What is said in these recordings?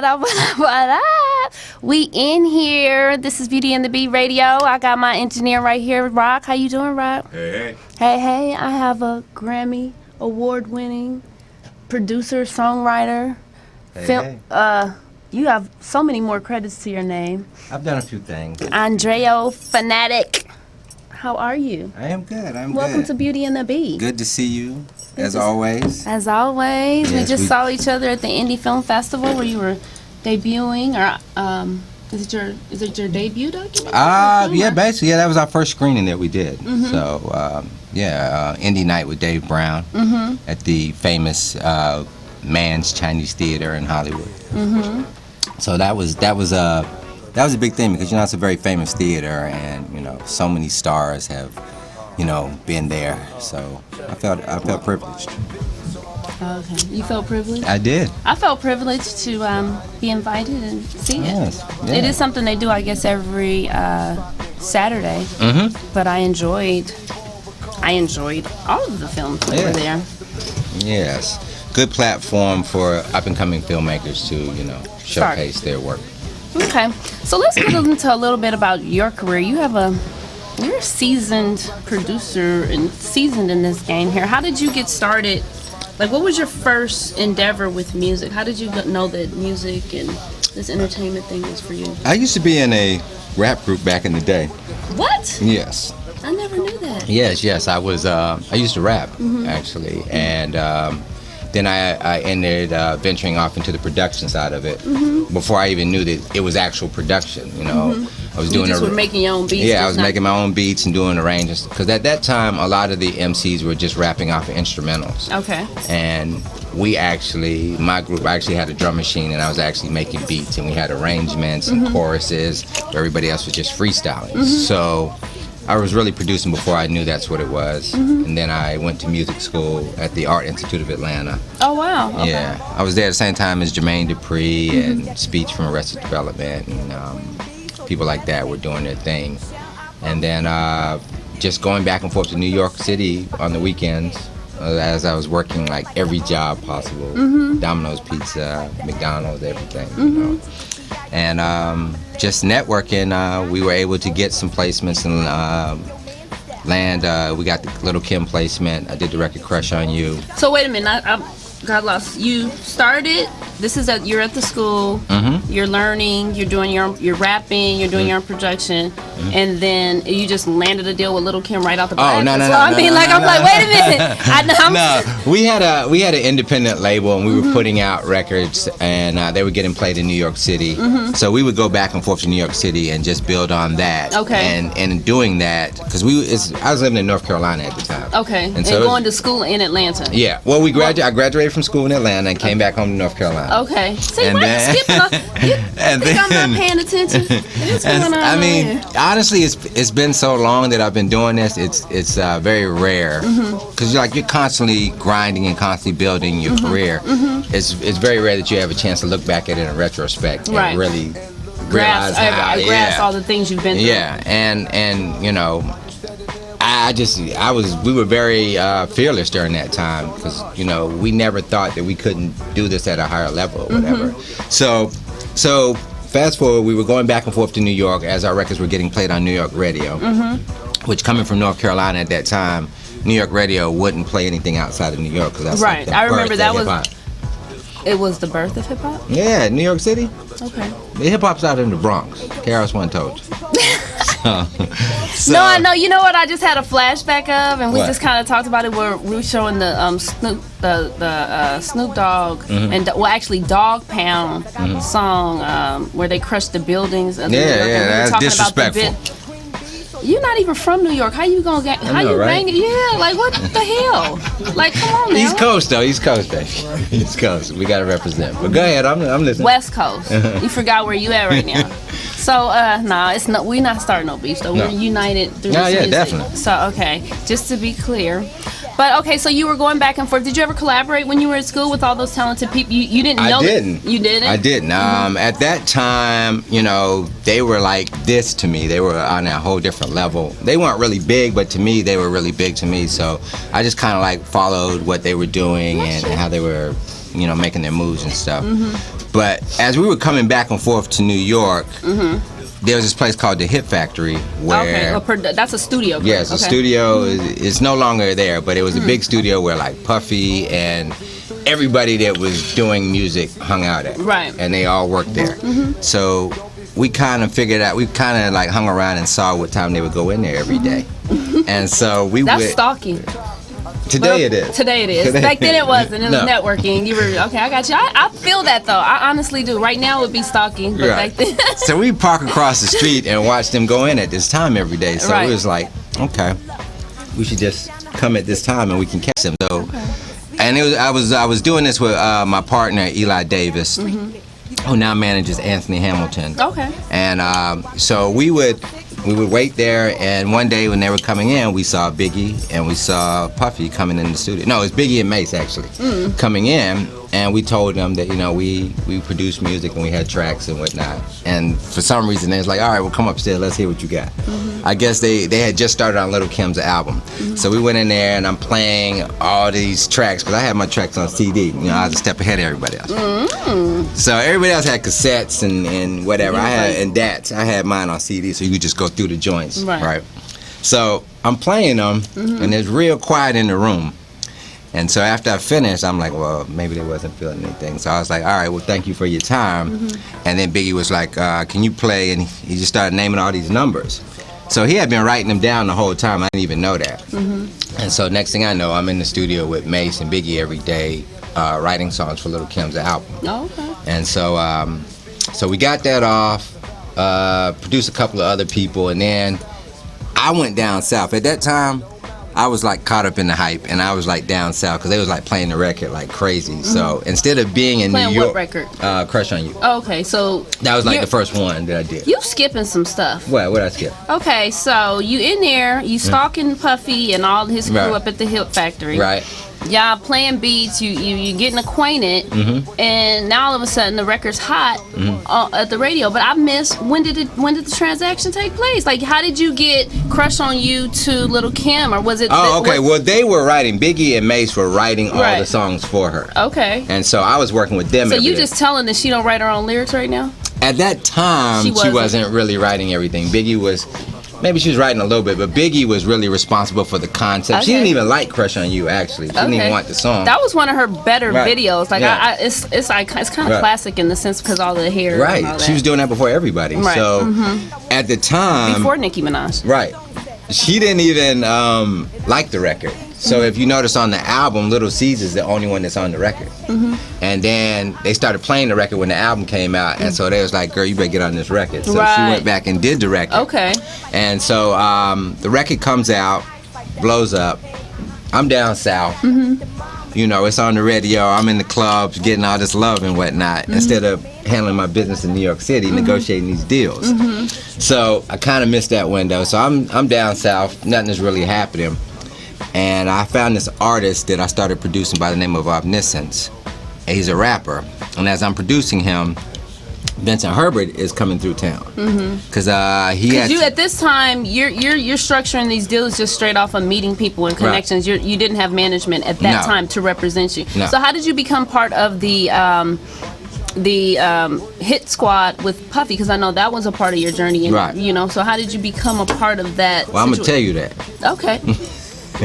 What up, what up, what up? We in here. This is Beauty and the Beat Radio. I got my engineer right here, Rock. How you doing, Rock? Hey. Hey. I have a Grammy award-winning producer, songwriter. Hey. You have so many more credits to your name. I've done a few things. Andreo Fanatic. How are you? I am good. Welcome to Beauty and the Beat. Good to see you, as always. As always, Yes, we just saw each other at the Indie Film Festival where you were debuting, or is it your debut documentary? Yeah, basically, that was our first screening that we did. So, Indie Night with Dave Brown at the famous Mann's Chinese Theater in Hollywood. So that was a big thing because it's a very famous theater, and so many stars have been there. So I felt privileged. Okay, you felt privileged? I did. I felt privileged to be invited and see it. Yes. Yeah. It is something they do, I guess, every Saturday. But I enjoyed all of the films that were there. Yes. Good platform for up and coming filmmakers to showcase their work. Okay, so let's get into a little bit about your career. You're a seasoned producer and seasoned in this game here. How did you get started? Like, what was your first endeavor with music? How did you know that music and this entertainment thing was for you? I used to be in a rap group back in the day. What? Yes. I never knew that. Yes. I was. I used to rap actually, and then I ended venturing off into the production side of it before I even knew that it was actual production. I was doing. You just were making your own beats. Yeah, I was making my own beats and doing arrangements because at that time a lot of the MCs were just rapping off of instrumentals. Okay. And my group actually had a drum machine, and I was actually making beats, and we had arrangements and choruses. Everybody else was just freestyling. So I was really producing before I knew that's what it was. And then I went to music school at the Art Institute of Atlanta. Oh, wow. Okay. Yeah. I was there at the same time as Jermaine Dupri and Speech from Arrested Development, and people like that were doing their thing. And then just going back and forth to New York City on the weekends as I was working like every job possible. Domino's Pizza, McDonald's, everything. And just networking, we were able to get some placements and land. We got the Little Kim placement. I did the record Crush on You. So wait a minute, I got lost. You started. You're at the school. You're learning. You're doing you're rapping. You're doing your own production, and then you just landed a deal with Little Kim right off the bat. Oh no! I'm like, wait a minute. We had an independent label, and we were putting out records, and they were getting played in New York City. So we would go back and forth to New York City and just build on that. Okay. And in doing that, because I was living in North Carolina at the time. Okay. And so going to school in Atlanta. Yeah. Well, I graduated from school in Atlanta and came back home to North Carolina. Okay. See, why you skipping? I'm not paying attention. What's going on? I mean, honestly, it's been so long that I've been doing this. It's very rare because you're constantly grinding and constantly building your career. It's very rare that you have a chance to look back at it in retrospect and really realize grasp all the things you've been through. Yeah, and we were very fearless during that time because we never thought that we couldn't do this at a higher level or whatever. So fast forward, we were going back and forth to New York as our records were getting played on New York radio, which coming from North Carolina at that time, New York radio wouldn't play anything outside of New York because that's right. Like I remember that hip-hop. It was the birth of hip hop. Yeah, New York City. Okay. The hip hop's out in the Bronx. KRS-One told you. No, I know. You know what? I just had a flashback of, and we just kind of talked about it. Where we were showing the Snoop Dogg and actually Dog Pound song where they crushed the buildings. That's disrespectful. You're not even from New York. How you gonna get? How you bang it? Yeah, like what the hell? Like, come on, man. East Coast though. East Coast, baby. East Coast. We gotta represent. But go ahead. I'm listening. West Coast. You forgot where you at right now. So, it's not. We not starting no beef though. We're united through this music. Definitely. So, okay, just to be clear. But okay, so you were going back and forth. Did you ever collaborate when you were at school with all those talented people? You didn't know. I didn't. You didn't? I didn't. At that time, they were like this to me. They were on a whole different level. They weren't really big, but to me, they were really big to me. So I just kind of like followed what they were doing and how they were, making their moves and stuff. But as we were coming back and forth to New York, there was this place called the Hit Factory where That's a studio. Correct? yes, the studio is no longer there, but it was a big studio where like Puffy and everybody that was doing music hung out at. Right. And they all worked there. So we kind of figured out, we kind of like hung around and saw what time they would go in there every day. And so we That's would. stalking. Today it is. Today it is. Today Back then it wasn't. It was No. networking. You were okay. I got you. I feel that though. I honestly do. Right now it would be stalking, but Right. back then. So we park across the street and watch them go in at this time every day. So Right. it was like, okay, we should just come at this time and we can catch them. So, and it was I was doing this with my partner Eli Davis, who now manages Anthony Hamilton. Okay. And so we would wait there, and one day when they were coming in, we saw Biggie and we saw Puffy coming in the studio. No, it's Biggie and Mace actually coming in, and we told them that we produced music and we had tracks and whatnot. And for some reason they was like, all right, well come upstairs, let's hear what you got. I guess they had just started on Little Kim's album, so we went in there and I'm playing all these tracks because I had my tracks on CD. I was a step ahead of everybody else. So everybody else had cassettes and whatever. I had mine on CD, so you could just go through the joints, right? So I'm playing them, and it's real quiet in the room. And so after I finished, I'm like, well, maybe they wasn't feeling anything. So I was like, all right, well, thank you for your time. And then Biggie was like, can you play? And he just started naming all these numbers. So he had been writing them down the whole time. I didn't even know that. And so next thing I know, I'm in the studio with Mace and Biggie every day, writing songs for Little Kim's album. Oh, okay. And so, so we got that off, produced a couple of other people, and then I went down south. At that time, I was like caught up in the hype, and I was like down south because they was like playing the record like crazy. So instead of being in Playing New York, what record? Crush on You. Oh, okay, so That was like you're- the first one that I did. You skipping some stuff. What I skip? Okay, so you in there, you stalking Puffy and all his crew Right. up at the Hip Factory. Right. Y'all playing beats, you getting acquainted, and now all of a sudden the record's hot at the radio. But I missed when did the transaction take place? Like, how did you get Crush on You to Little Kim, or was it? Oh, okay. Well, they were writing. Biggie and Mace were writing all Right. the songs for her. Okay. And so I was working with them. So every you day. just telling that she don't write her own lyrics right now? At that time, She she wasn't. wasn't really writing everything. Biggie was, maybe she was writing a little bit, but Biggie was really responsible for the concept. She Okay. didn't even like Crush on You, actually. She didn't even want the song. That was one of her better Right. videos. Like, Yeah. it's kind of Right. classic in the sense because all the hair. And all Right. that. She was doing that before everybody. Right. So at the time, Before Nicki Minaj. right, she didn't even like the record. So if you notice on the album, Little Caesars is the only one that's on the record. And then they started playing the record when the album came out, and so they was like, girl, you better get on this record. So she Right. went back and did the record. Okay. And so the record comes out, blows up. I'm down south. It's on the radio. I'm in the clubs getting all this love and whatnot instead of handling my business in New York City, negotiating these deals. So I kind of missed that window. So I'm down south. Nothing is really happening. And I found this artist that I started producing by the name of Omniscience. And he's a rapper. And as I'm producing him, Vincent Herbert is coming through town because he had. You at this time, you're structuring these deals just straight off of meeting people and connections. You didn't have management at that No. time to represent you. No. So how did you become part of the hit squad with Puffy? Because I know that was a part of your journey. And, Right. So how did you become a part of that? Well, I'm gonna tell you that. Okay.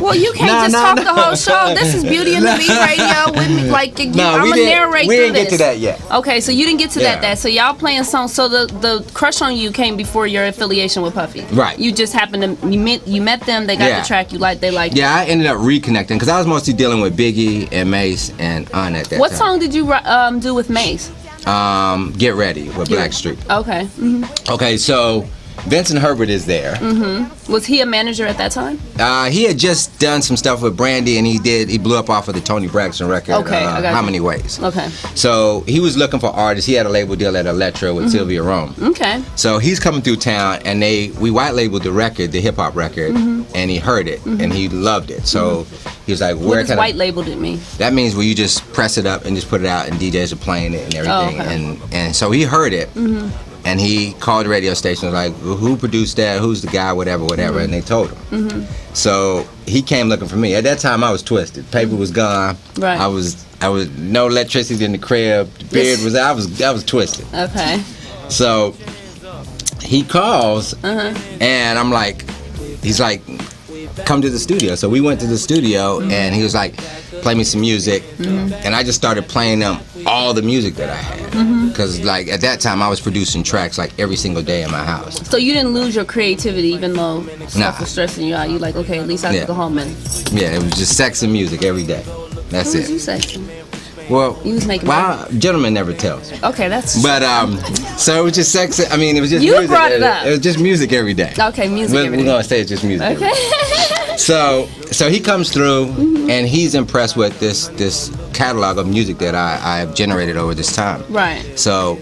Well, you can't talk the whole show. This is Beauty and the Beat Radio. With me, like, I'm gonna narrate we through didn't get this. to that yet. Okay, so you didn't get to Yeah. that. So y'all playing songs. So the Crush on You came before your affiliation with Puffy. Right. You just happened to you met them. They got Yeah. the track you liked. They liked. Yeah, I ended up reconnecting because I was mostly dealing with Biggie and Mace and On at that What time. song did you do with Mace? Get Ready with Blackstreet. Okay. Okay, so Vincent Herbert is there. Was he a manager at that time? He had just done some stuff with Brandy, and he blew up off of the Tony Braxton record. Okay, I got How you. Many Ways? Okay. So he was looking for artists. He had a label deal at Elektra with Sylvia Rome. Okay. So he's coming through town, and we white labeled the record, the hip hop record, and he heard it, and he loved it. So he was like, What "Where does can white label did mean? That means where you just press it up and just put it out, and DJs are playing it and everything. Oh, okay. And so he heard it, And he called the radio station, was like, well, who produced that? Who's the guy? Whatever, whatever. And they told him. So he came looking for me. At that time, I was twisted. Paper was gone. Right. I was no electricity in the crib. The beard was I was twisted. Okay. So he calls, and I'm like, he's like, come to the studio. So we went to the studio, and he was like, play me some music. And I just started playing them all the music that I had. Because like at that time, I was producing tracks like every single day in my house. So you didn't lose your creativity even though stuff Nah. was stressing you out. You like, okay, at least I can Yeah. go home and... Yeah, it was just sex and music every day. That's What was you it. saying? Well, You was making well, gentleman never tells. Okay, that's... But so it was just sex. I mean, it was just You music. brought it up. It was just music every day. Okay, music We're every day. gonna say it's just music. every Okay. day. So he comes through, and he's impressed with this catalog of music that I've generated over this time. Right. So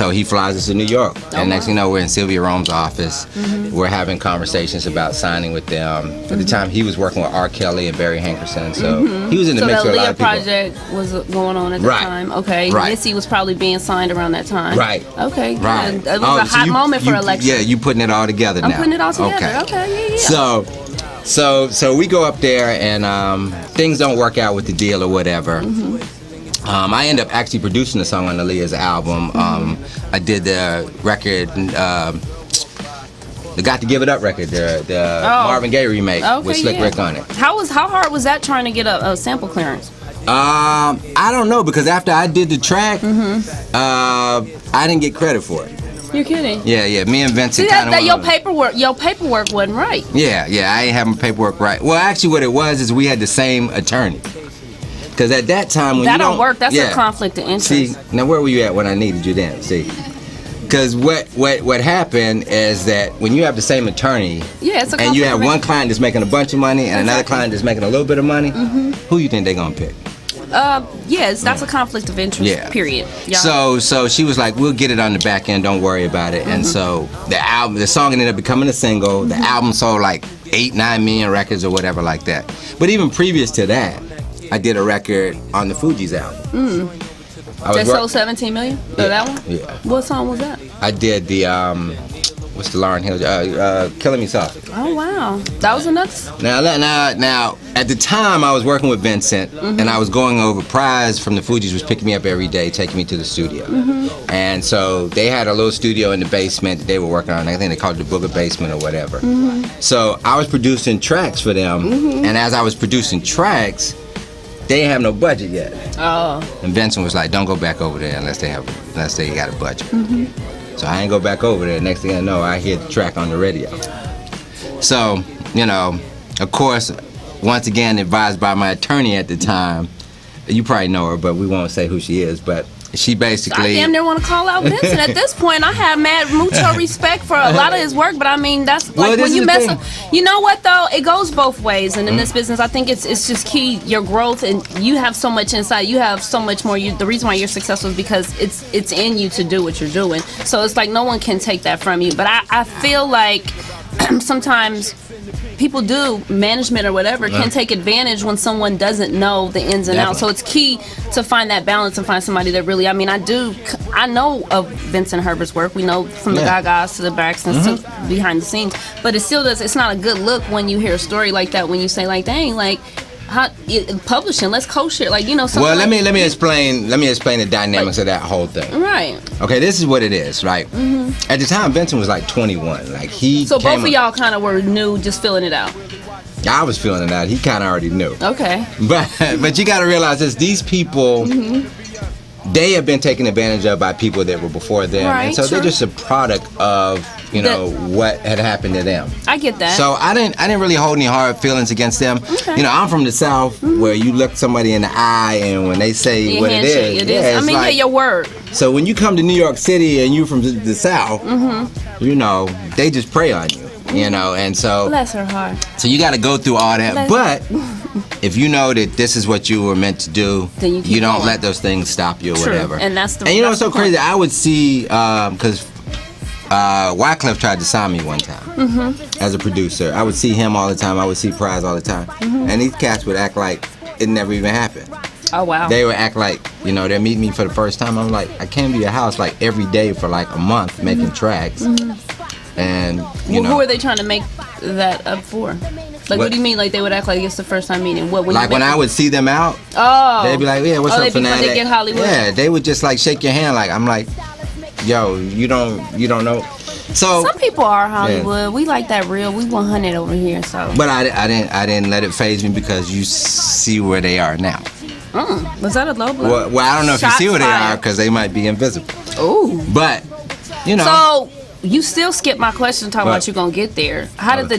he flies us to New York, and next wow. thing you know, we're in Sylvia Rome's office. We're having conversations about signing with them. At the time, he was working with R. Kelly and Barry Hankerson, so he was in the So mix the with a lot Leah of people. project was going on at the Right. time. Okay. Right. Missy was probably being signed around that time. Right. Okay. Good. Right. It was Oh, a so hot you- moment for you- election. Yeah, you putting it all together now. I'm putting it all together. Okay. Yeah. So we go up there, and things don't work out with the deal or whatever. I end up actually producing the song on Aaliyah's album. I did the record, the Got to Give It Up record, the Marvin Gaye remake with Slick Rick on it. How hard was that trying to get a sample clearance? I don't know, because after I did the track, I didn't get credit for it. You're kidding. Yeah, me and Vincent See that kind your of... paperwork wasn't right. Yeah, I ain't having paperwork right. Well, actually, what it was is we had the same attorney. Because at that time, when That you don't work. That's yeah. a conflict of interest. See, now where were you at when I needed you then? See, because what happened is that when you have the same attorney, Yeah, it's a and you conflict have of one interest. client that's making a bunch of money and another client that's making a little bit of money, who you think they're gonna pick? Yes, that's a conflict of interest. Yeah. Period. Yeah. So she was like, "We'll get it on the back end. Don't worry about it." And so the song ended up becoming a single. The album sold like 8-9 million records or whatever like that. But even previous to that, I did a record on the Fugees album. That sold 17 million? Yeah, That one? yeah. What song was that? I did the what's the Lauryn Hill? Killing Me Softly. Oh, wow. That was a nuts. Now, at the time I was working with Vincent, and I was going over. Prize from the Fugees was picking me up every day, taking me to the studio, and so they had a little studio in the basement that they were working on. I think they called it the Booger Basement or whatever. So I was producing tracks for them, and as I was producing tracks, they didn't have no budget yet. Oh. And Vincent was like, "Don't go back over there unless they got a budget." So I ain't go back over there. Next thing I know, I hear the track on the radio. So, of course, once again, advised by my attorney at the time, you probably know her, but we won't say who she is, but she I basically... damn near want to call out Vincent. At this point, I have mad mucho respect for a lot of his work, but I mean, that's like Well, this when is you the mess thing. up. You know what though? It goes both ways, and in this business, I think it's just key your growth, and you have so much inside. You have so much more. The reason why you're successful is because it's in you to do what you're doing. So it's like no one can take that from you. But I feel like sometimes people do, management or whatever, can take advantage when someone doesn't know the ins and outs. So it's key to find that balance and find somebody that really, I mean, I know of Vincent Herbert's work. We know from the Yeah. Gagas to the Braxtons to behind the scenes. But it still does, it's not a good look when you hear a story like that, when you say like, dang, like, publishing, let's co-share, like, something. Well, let like, me explain the dynamics of that whole thing. Right. Okay, this is what it is, right? At the time, Vincent was like 21. Like he So came both of y'all kind of were new, just filling it out. I was feeling it out. He kind of already knew. Okay. But you got to realize this: these people, they have been taken advantage of by people that were before them, Right, and so they're true. just a product of what had happened to them. I get that. So I didn't really hold any hard feelings against them. Okay. I'm from the South, where you look somebody in the eye, and when they say Yeah, what it handshake, is, I it's mean, like, your word. so when you come to New York City and you from the South, they just prey on you. And so Bless her heart. so you got to go through all that. But if you know that this is what you were meant to do, Then you keep don't going. let those things stop you or True. whatever. And that's the. And that's what's so the point. crazy? I would see because Wyclef tried to sign me one time as a producer. I would see him all the time. I would see Prize all the time, and these cats would act like it never even happened. Oh wow. They would act like, you know, they're meeting me for the first time. I'm like, I came to your house like every day for like a month making tracks. And, you know. Who are they trying to make that up for? Like, what do you mean? Like, they would act like it's the first time meeting? What? Like, when I would see them out, they'd be like, yeah, what's up, they'd be Fanatic? they get Hollywood? Yeah, they would just like shake your hand. Like, I'm like, yo, you don't know. So some people are Hollywood. Yeah. We like that real. We 100 over here. So. But I didn't let it faze me because you see where they are now. Was that a low blow? Well, I don't know if you see where they are because they might be invisible. Ooh. But, you know. So you still skipped my question talking about you gonna get there. How did the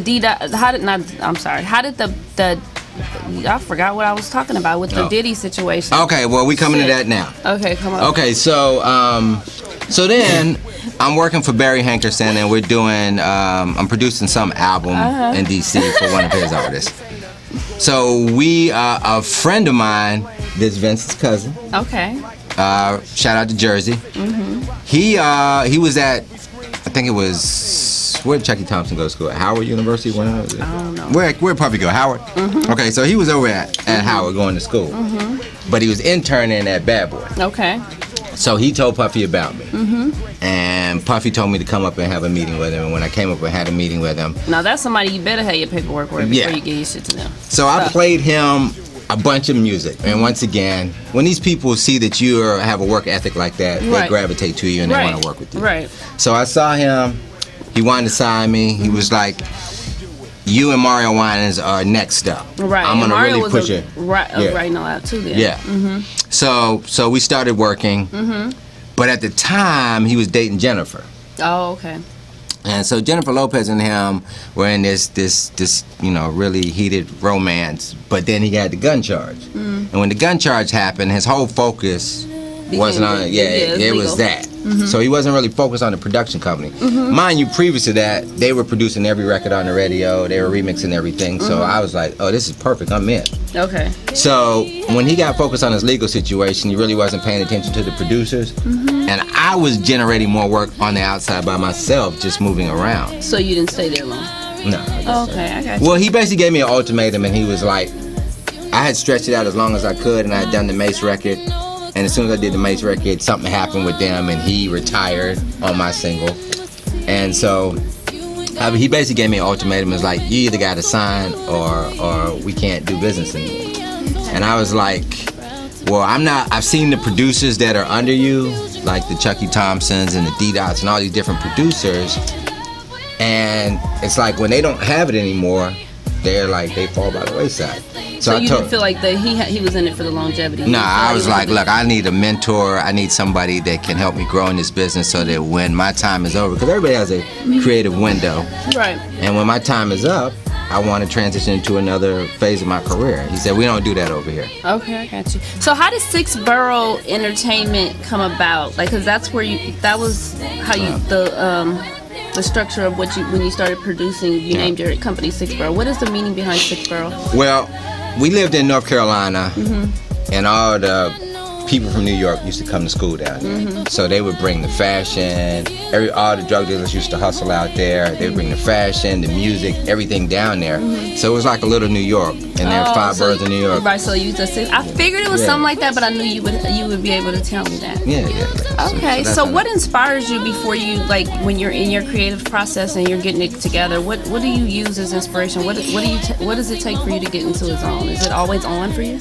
I forgot what I was talking about with the Diddy situation. Okay, well, we coming to that now. Okay, come on. Okay, so then I'm working for Barry Hankerson, and we're doing I'm producing some album in DC for one of his artists. So a friend of mine, this Vince's cousin. Okay. Shout out to Jersey. He was at, I think it was, where did Chucky Thompson go to school? At Howard University? I don't know. Where'd Puffy go? Howard? Okay, so he was over at Howard going to school. But he was interning at Bad Boy. Okay. So he told Puffy about me. And Puffy told me to come up and have a meeting with him. And when I came up and had a meeting with him. Now that's somebody you better have your paperwork with before you get your shit to them. So I played him a bunch of music. And once again, when these people see that you have a work ethic like that, they gravitate to you and they want to work with you. Right. So I saw him. He wanted to sign me. He was like, you and Mario Winans are next up. Right. I'm going to really push it. Writing a lot too then. Yeah. So we started working. But at the time, he was dating Jennifer. Oh, okay. And so Jennifer Lopez and him were in this really heated romance. But then he had the gun charge. And when the gun charge happened, his whole focus wasn't on it. It was that. So he wasn't really focused on the production company. Mind you, previous to that, they were producing every record on the radio. They were remixing everything. So I was like, oh, this is perfect. I'm in. Okay. So when he got focused on his legal situation, he really wasn't paying attention to the producers. And I was generating more work on the outside by myself, just moving around. So you didn't stay there long? No. Okay, I got you. Well, he basically gave me an ultimatum, and he was like, I had stretched it out as long as I could, and I had done the Mace record. And as soon as I did the Mace record, something happened with them, and he retired on my single. And so he basically gave me an ultimatum. It was like, you either got to sign or we can't do business anymore. And I was like, well, I've seen the producers that are under you, like the Chucky Thompsons and the D-Dots and all these different producers. And it's like when they don't have it anymore, they fall by the wayside. So you didn't feel like he was in it for the longevity? Nah, I was like, look, I need a mentor. I need somebody that can help me grow in this business so that when my time is over, because everybody has a creative window. Right. And when my time is up, I want to transition into another phase of my career. He said, we don't do that over here. Okay, I got you. So how did Six Borough Entertainment come about? Like, because that was how you, the structure of when you started producing, you named your company Six Borough. What is the meaning behind Six Borough? Well, we lived in North Carolina, and all the people from New York used to come to school down there. So they would bring the fashion. All the drug dealers used to hustle out there. They would bring the fashion, the music, everything down there. So it was like a little New York, and there are five boroughs in New York. Right. So you just I figured it was something like that, but I knew you would be able to tell me that. Yeah. Okay. So what inspires you before you, like, when you're in your creative process and you're getting it together? What do you use as inspiration? What does it take for you to get into a zone? Is it always on for you?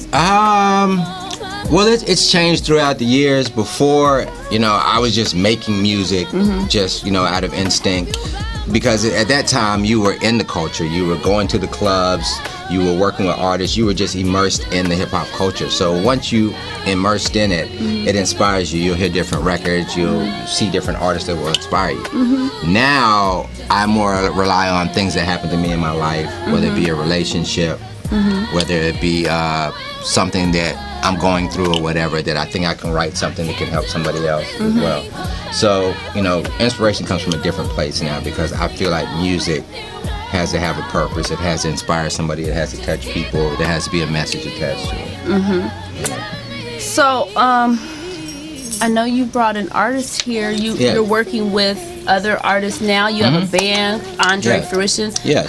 Well, it's changed throughout the years. Before, I was just making music, just, out of instinct. Because at that time, you were in the culture. You were going to the clubs. You were working with artists. You were just immersed in the hip-hop culture. So once you immersed in it, it inspires you. You'll hear different records. You'll see different artists that will inspire you. Now, I more rely on things that happen to me in my life, whether it be a relationship, whether it be something that I'm going through or whatever, that I think I can write something that can help somebody else as well. So, inspiration comes from a different place now, because I feel like music has to have a purpose. It has to inspire somebody. It has to touch people. There has to be a message attached to it. So, I know you brought an artist here. You're working with other artists now. You have a band, Andre Fruition. Yes.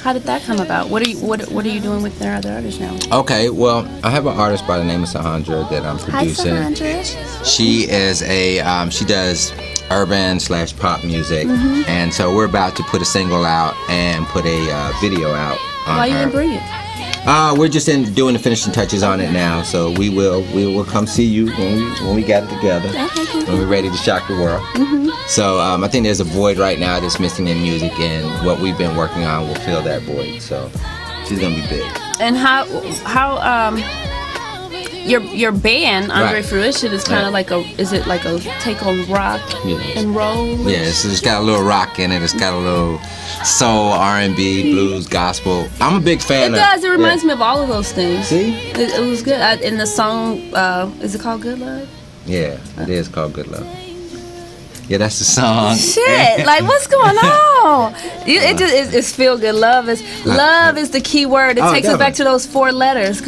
How did that come about? What are you doing with their other artists now? Okay, well, I have an artist by the name of Sandra that I'm producing. Hi, Sandra. She is she does urban/pop music, and so we're about to put a single out and put a video out on Why you her. didn't bring it? We're just doing the finishing touches on it now, so we will come see you when we got it together, Okay, cool. when we're ready to shock the world. So I think there's a void right now that's missing in music, and what we've been working on will fill that void. So she's gonna be big. And how your band Andre Right. Fruition is kind of like is it like a take on rock Yeah. and roll? Yeah, it's got a little rock in it. It's got a little soul, R&B, blues, gospel. I'm a big fan It of. does. It reminds me of all of those things. See? It was good. And the song, is it called Good Love? Yeah, it is called Good Love. Yeah, that's the song. Shit, like what's going on? It's feel good. Love is the key word. It takes us back definitely. to those 4 letters.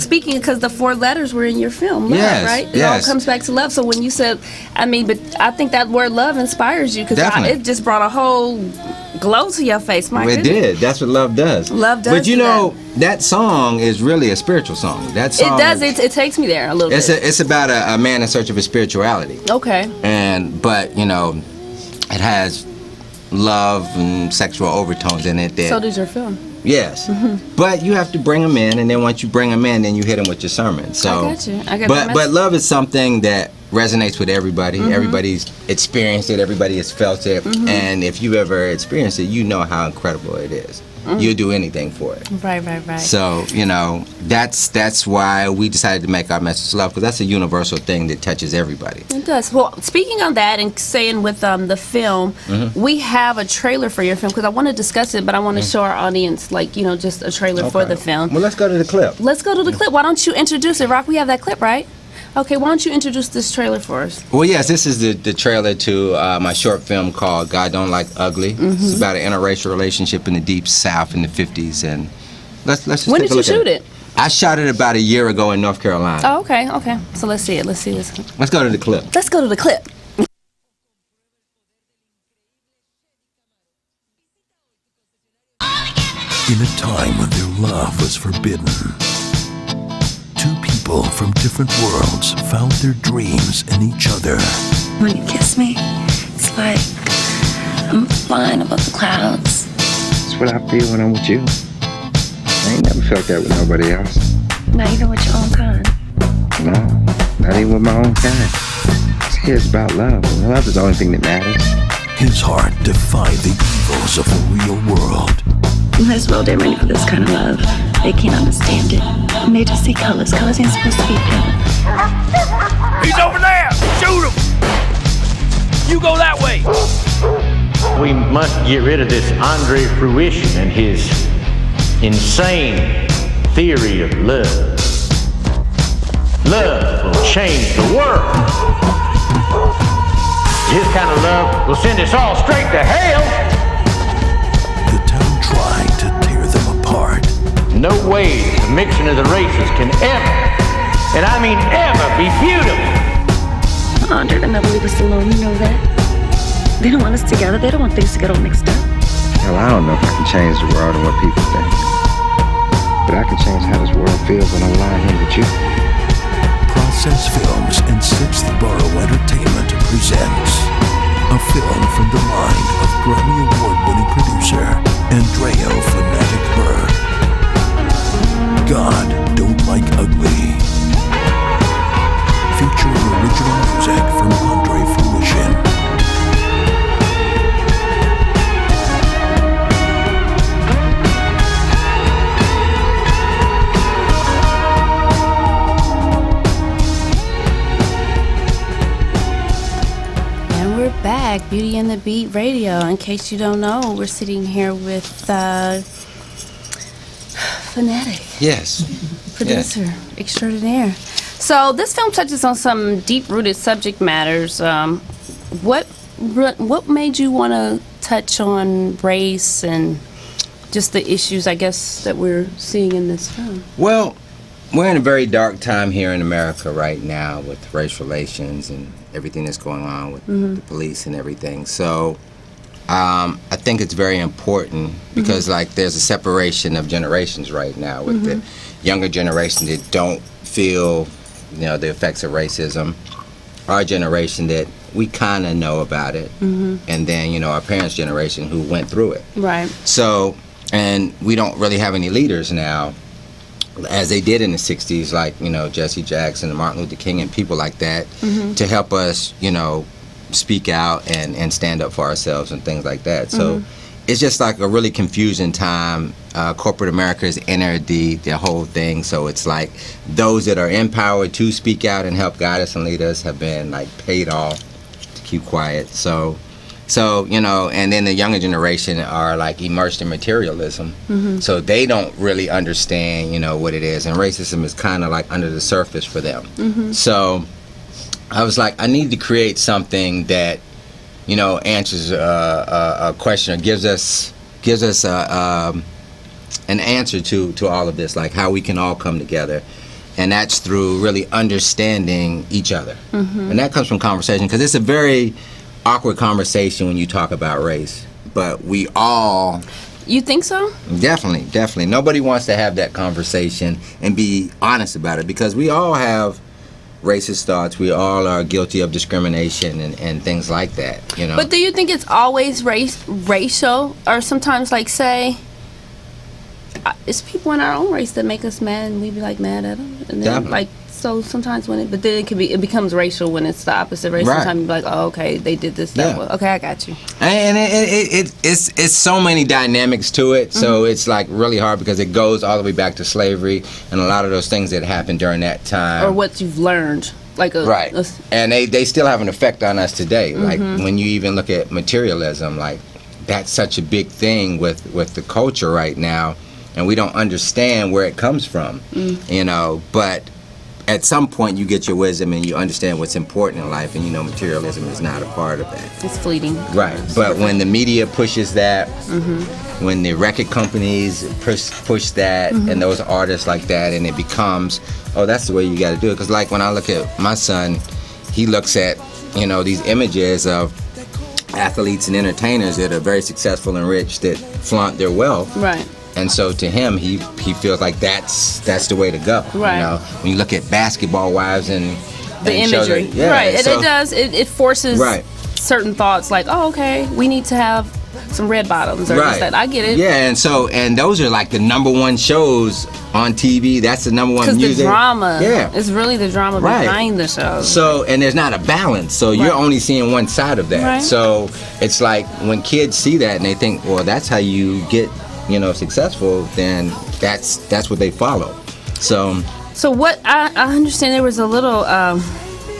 Speaking, because the 4 letters were in your film, love, Yes, right? It yes. all comes back to love. So when you said, but I think that word love inspires you because Definitely. it just brought a whole glow to your face. My It goodness. did. That's what love does. Love does But you do know, that song is really a spiritual song. That It song. does. It takes me there a little bit. It's about a man in search of his spirituality, Okay. but you know, it has love and sexual overtones in it. That So does your film. yes, but you have to bring them in, and then once you bring them in, then you hit them with your sermon. So, I got you. I got but that but love is something that resonates with everybody. Everybody's experienced it. Everybody has felt it, and if you ever experienced it, you know how incredible it is. You'll do anything for it. Right. So you know that's why we decided to make our message love, because that's a universal thing that touches everybody. It does. Well, speaking on that and saying with the film, we have a trailer for your film because I want to discuss it, but I want to show our audience, just a trailer for the film. Well, let's go to the clip. Let's go to the clip. Why don't you introduce it, Rock? We have that clip, right? Okay, why don't you introduce this trailer for us? Well, yes, this is the trailer to my short film called God Don't Like Ugly. It's about an interracial relationship in the deep South in the 50s, and let's just When take did a you look at shoot it? I shot it about a year ago in North Carolina. Oh, okay. So let's see it. Let's see this. Let's go to the clip. Let's go to the clip. In a time when their love was forbidden, 2 people from different worlds found their dreams in each other. When you kiss me, it's like I'm flying above the clouds. That's what I feel when I'm with you. I ain't never felt that with nobody else. Not even with your own kind. No, not even with my own kind. See, it's about love. Love is the only thing that matters. His heart defied the evils of the real world. In this world, they're ready for this kind of love. They can't understand it. And they just see colors. Colors ain't supposed to be pale. He's over there! Shoot him! You go that way! We must get rid of this Andre Fruition and his insane theory of love. Love will change the world. His kind of love will send us all straight to hell. The town tried to tear them apart. No way the mixing of the races can ever, and I mean ever, be beautiful. Andre will never leave us alone, you know that. They don't want us together. They don't want things to get all mixed up. Hell, I don't know if I can change the world and what people think. But I can change how this world feels when I'm lying here with you. Process Films and Sixth Borough Entertainment presents a film from the mind of Grammy Award-winning producer Andrea Fanatic Bird. God Don't Like Ugly. Featuring original music from Andre Fruition. And we're back, Beauty and the Beat Radio. In case you don't know, we're sitting here with Fanatic, Yes. producer extraordinaire. So this film touches on some deep-rooted subject matters. What made you want to touch on race and just the issues, I guess, that we're seeing in this film? Well, we're in a very dark time here in America right now with race relations and everything that's going on with the police and everything. So I think it's very important because like there's a separation of generations right now with the younger generation that don't feel, the effects of racism. Our generation that we kind of know about it, and then our parents' generation who went through it. Right. So, and we don't really have any leaders now, as they did in the 60s, like Jesse Jackson and Martin Luther King and people like that, to help us, speak out and stand up for ourselves and things like that. So it's just like a really confusing time. Corporate America has entered the whole thing, so it's like those that are empowered to speak out and help guide us and lead us have been like paid off to keep quiet. So and then the younger generation are like immersed in materialism, so they don't really understand what it is, and racism is kind of like under the surface for them. So I was like, I need to create something that answers a question or gives us an answer to all of this, like how we can all come together, and that's through really understanding each other, and that comes from conversation, because it's a very awkward conversation when you talk about race, but we all... You think so? Definitely. Nobody wants to have that conversation and be honest about it, because we all have racist thoughts. We all are guilty of discrimination and things like that, But do you think it's always racial, or sometimes, like, say, it's people in our own race that make us mad, and we be like mad at them, and then Definitely. like so sometimes but then it becomes racial when it's the opposite race. Right. Sometimes you be like, oh, okay, they did this. Yeah. Okay, I got you. And it's so many dynamics to it, so it's like really hard because it goes all the way back to slavery and a lot of those things that happened during that time. Or what you've learned. Like Right. And they still have an effect on us today. Like when you even look at materialism, like that's such a big thing with the culture right now, and we don't understand where it comes from, but at some point you get your wisdom and you understand what's important in life, and materialism is not a part of that. It's fleeting. Right. But when the media pushes that, when the record companies push that, and those artists like that, and it becomes, oh, that's the way you got to do it. Because like when I look at my son, he looks at these images of athletes and entertainers that are very successful and rich that flaunt their wealth. Right. And so to him, he feels like that's the way to go. Right. When you look at Basketball Wives and The imagery. Right. so- it does. It forces Right. certain thoughts, like, oh, okay, we need to have some red bottoms or this, that. I get it. Yeah, and those are like the number one shows on TV. That's the number one Because music. the drama. Yeah. It's really the drama Right. behind the show. So, and there's not a balance. So you're Right. only seeing one side of that. Right. So it's like when kids see that and they think, well, that's how you get, successful, then that's what they follow. So what I understand there was a little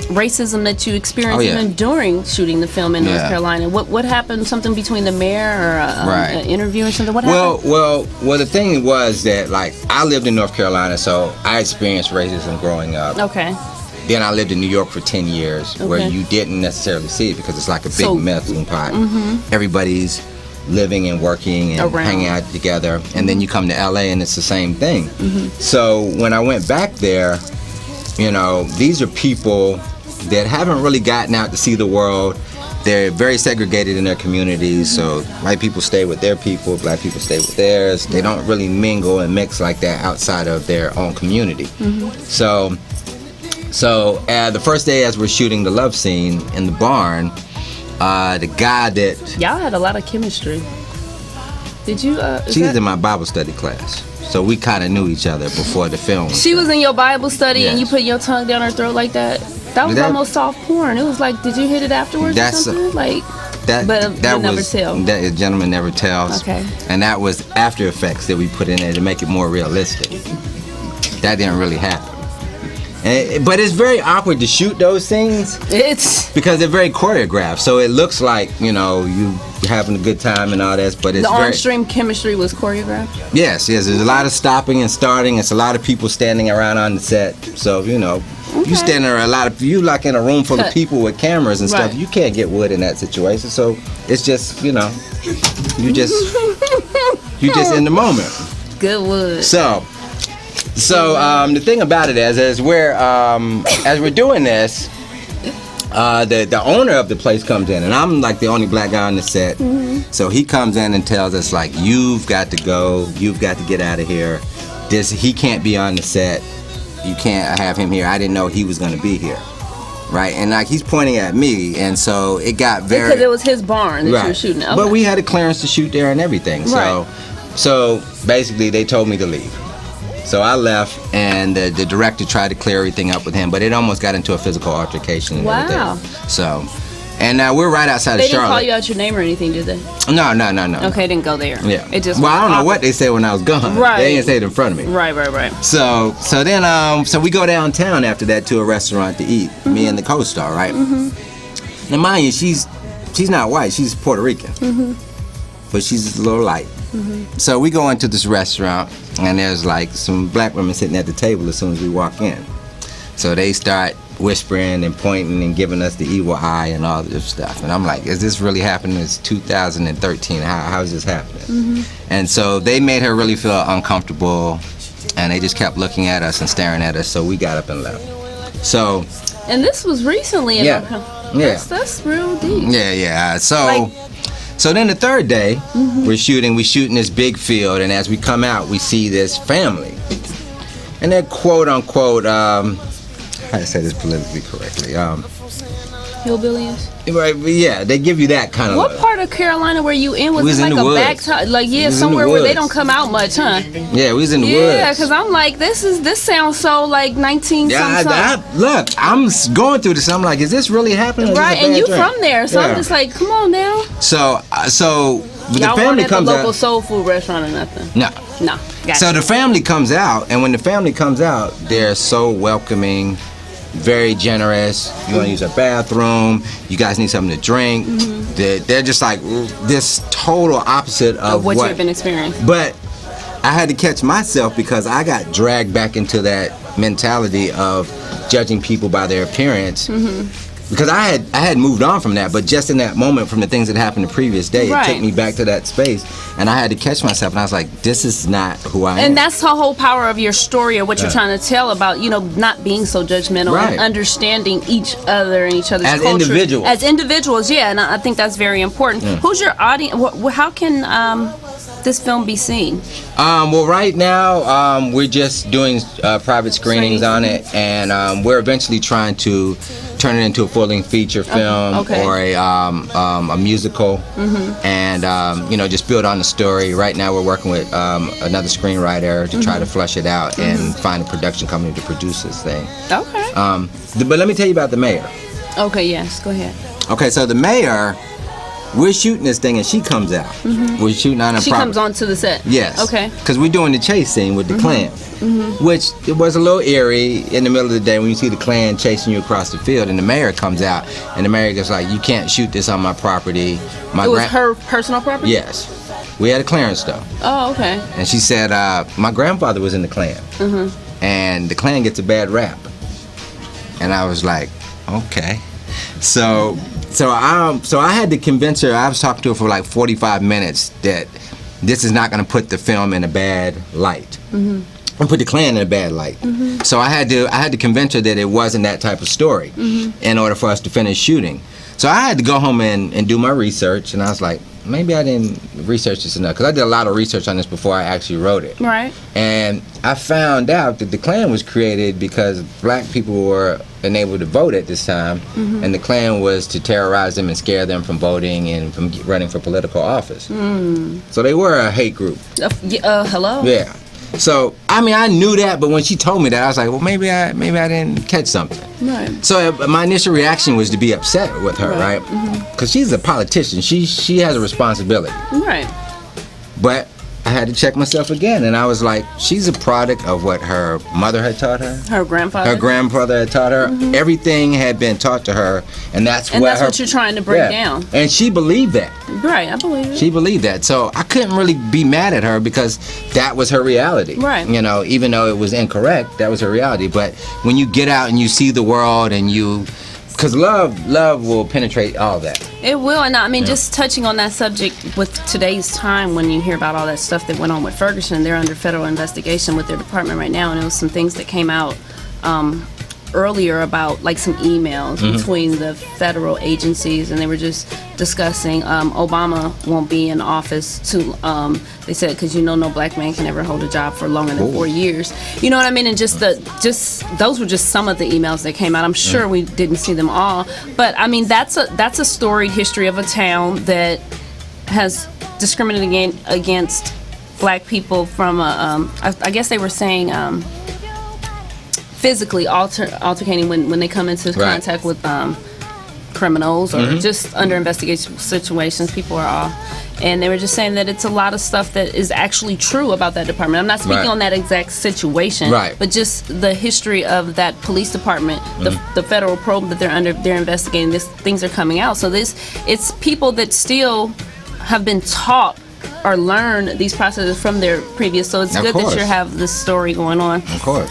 racism that you experienced even during shooting the film in North Carolina. What happened? Something between the mayor or an interview or something? What happened? Well, the thing was that like I lived in North Carolina, so I experienced racism growing up. Okay. Then I lived in New York for 10 years, where you didn't necessarily see it because it's like a big melting pot. Everybody's living and working and hanging out together, and then you come to LA and it's the same thing. So when I went back there, these are people that haven't really gotten out to see the world. They're very segregated in their communities, so white people stay with their people, black people stay with theirs. They don't really mingle and mix like that outside of their own community. So the first day as we're shooting the love scene in the barn, the guy that... Y'all had a lot of chemistry. Did you... She was in my Bible study class, so we kind of knew each other before the film. She was in your Bible study and you Yes. put your tongue down her throat like that? That was almost soft porn. It was like, did you hit it afterwards or something? But you never tell. That a gentleman never tells. Okay. And that was After Effects that we put in there to make it more realistic. That didn't really happen. But it's very awkward to shoot those things. It's because they're very choreographed, so it looks like you having a good time and all that. But it's the on-stream chemistry was choreographed. Yes. There's a lot of stopping and starting. It's a lot of people standing around on the set. So you stand there you like in a room full of people with cameras and stuff. Right. You can't get wood in that situation. So it's just you just in the moment. Good wood. So the thing about it is, as we're doing this, the owner of the place comes in, and I'm like the only black guy on the set. So he comes in and tells us like, you've got to go, you've got to get out of here. He can't be on the set. You can't have him here. I didn't know he was going to be here, right? And like he's pointing at me, and so it got very Because it was his barn that you were shooting at. But Okay. we had a clearance to shoot there and everything. Right. So basically they told me to leave. So I left, and the director tried to clear everything up with him, but it almost got into a physical altercation and Wow. everything. So, and we're right outside They of didn't Charlotte. call you out your name or anything, did they? No. Okay, didn't go there. Yeah. It just well, I don't know was what they said when I was gone. Right. They didn't say it in front of me. Right. So then so we go downtown after that to a restaurant to eat. Me and the co-star, right? Now mind you, she's not white. She's Puerto Rican, but she's a little light. So we go into this restaurant, and there's like some black women sitting at the table as soon as we walk in. So they start whispering and pointing and giving us the evil eye and all this stuff. And I'm like, is this really happening? It's 2013. How is this happening? And so they made her really feel uncomfortable, and they just kept looking at us and staring at us. So we got up and left. So And this was recently. Yeah. That's real deep. yeah. So. Like- So then the third day, we shoot in this big field, and as we come out, we see this family. And they're quote unquote, how to say this politically correctly, Hillbillies. right, but yeah, they give you that kind of What look. part of Carolina were you in? Was We was it in like the a woods. back top? Like, We yeah, was in the somewhere where they woods. don't come out much, huh? Yeah, we was in the Yeah, woods. because I'm like, this sounds so like 19 Yeah, something. look, I'm going through this. I'm like, is this really happening? Or is this a Right, and bad you dream? from there, so Yeah. I'm just like, come on now. So the Y'all weren't family at the comes local out. soul food restaurant or nothing. No. No. Gotcha. So the family comes out, and when the family comes out, they're so welcoming, very generous. You want to use a bathroom? You guys need something to drink? They're just like this total opposite of what you've been experiencing. But I had to catch myself because I got dragged back into that mentality of judging people by their appearance. Because I had moved on from that, but just in that moment, from the things that happened the previous day, Right. it took me back to that space, and I had to catch myself, and I was like, "This is not who I am." And that's the whole power of your story or what you're trying to tell about, not being so judgmental Right. and understanding each other and each other's As culture. individuals. As individuals, yeah, and I think that's very important. Who's your audience? How can this film be seen? Well, right now we're just doing private screenings on it, and we're eventually trying to turn it into a full-length feature film okay. or a musical, and just build on the story. Right now, we're working with another screenwriter to try to flush it out and find a production company to produce this thing. Okay. But let me tell you about the mayor. Okay, yes, go ahead. Okay, so the mayor, we're shooting this thing, and she comes out. We're shooting on a She property. comes onto the set. Yes. Okay. Because we're doing the chase scene with the Klan, which it was a little eerie in the middle of the day when you see the Klan chasing you across the field, and the mayor comes out, and the mayor goes like, "You can't shoot this on my property." It was her personal property? Yes. We had a clearance though, Oh, okay. and she said, "My grandfather was in the Klan, and the Klan gets a bad rap." And I was like, "Okay." So I had to convince her. I was talking to her for like 45 minutes that this is not going to put the film in a bad light, and put the Klan in a bad light. So I had to convince her that it wasn't that type of story in order for us to finish shooting. So I had to go home and do my research, and I was like, maybe I didn't research this enough, because I did a lot of research on this before I actually wrote it. Right. And I found out that the Klan was created because black people were unable to vote at this time, and the Klan was to terrorize them and scare them from voting and from running for political office. So they were a hate group. Hello? Yeah. So I mean, I knew that, but when she told me that, I was like, well, maybe I didn't catch something. Right. So my initial reaction was to be upset with her, right? Because she's a politician. She has a responsibility. Right. But I had to check myself again, and I was like, she's a product of what her mother had taught her. Her grandfather? Her grandfather had taught her. Everything had been taught to her, and that's what you're trying to break down. And she believed that. Right, I believe it. She believed that. So I couldn't really be mad at her because that was her reality. Right. You know, even though it was incorrect, that was her reality. But when you get out and you see the world and because love will penetrate all that. It will, and I mean, just touching on that subject with today's time, when you hear about all that stuff that went on with Ferguson, they're under federal investigation with their department right now, and it was some things that came out earlier about like some emails between the federal agencies, and they were just discussing Obama won't be in office too. They said because no black man can ever hold a job for longer than 4 years. You know what I mean? And just those were just some of the emails that came out. I'm sure we didn't see them all, but I mean that's a storied history of a town that has discriminated against black people from I guess they were saying physically altercating when they come into contact with criminals or just under investigation situations. People are off, and they were just saying that it's a lot of stuff that is actually true about that department. I'm not speaking on that exact situation, but just the history of that police department, the federal probe that they're investigating. Things are coming out. So it's people that still have been taught or learned these processes from their previous. So it's good that you have this story going on. Of course.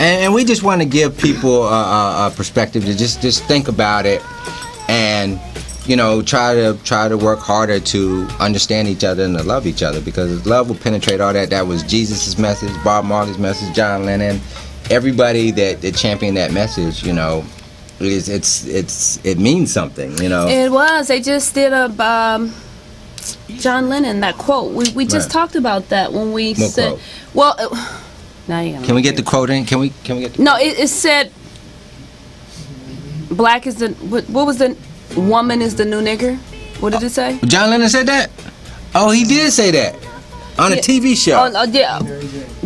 And we just want to give people a perspective to just think about it, and try to work harder to understand each other and to love each other, because love will penetrate all that. That was Jesus' message, Bob Marley's message, John Lennon, everybody that championed that message. It means something. It was. They just did a John Lennon, that quote. We just talked about that when we said. Quote? Well. Now you can we get the quote in? Can we get the No, it said black is the what was the woman is the new nigger? What did it say? John Lennon said that? Oh, he did say that on a TV show. Yeah.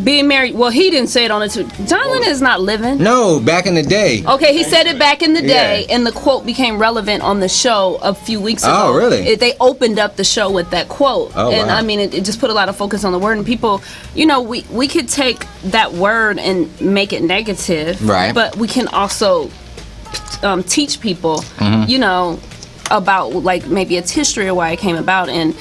Being married. Well, he didn't say it on it. John Lennon is not living. No, back in the day. Okay, he said it back in the day, and the quote became relevant on the show a few weeks ago. Oh, really? They opened up the show with that quote. Oh, and wow. I mean, it just put a lot of focus on the word, and people, we could take that word and make it negative, right? But we can also teach people, about like maybe its history or why it came about, and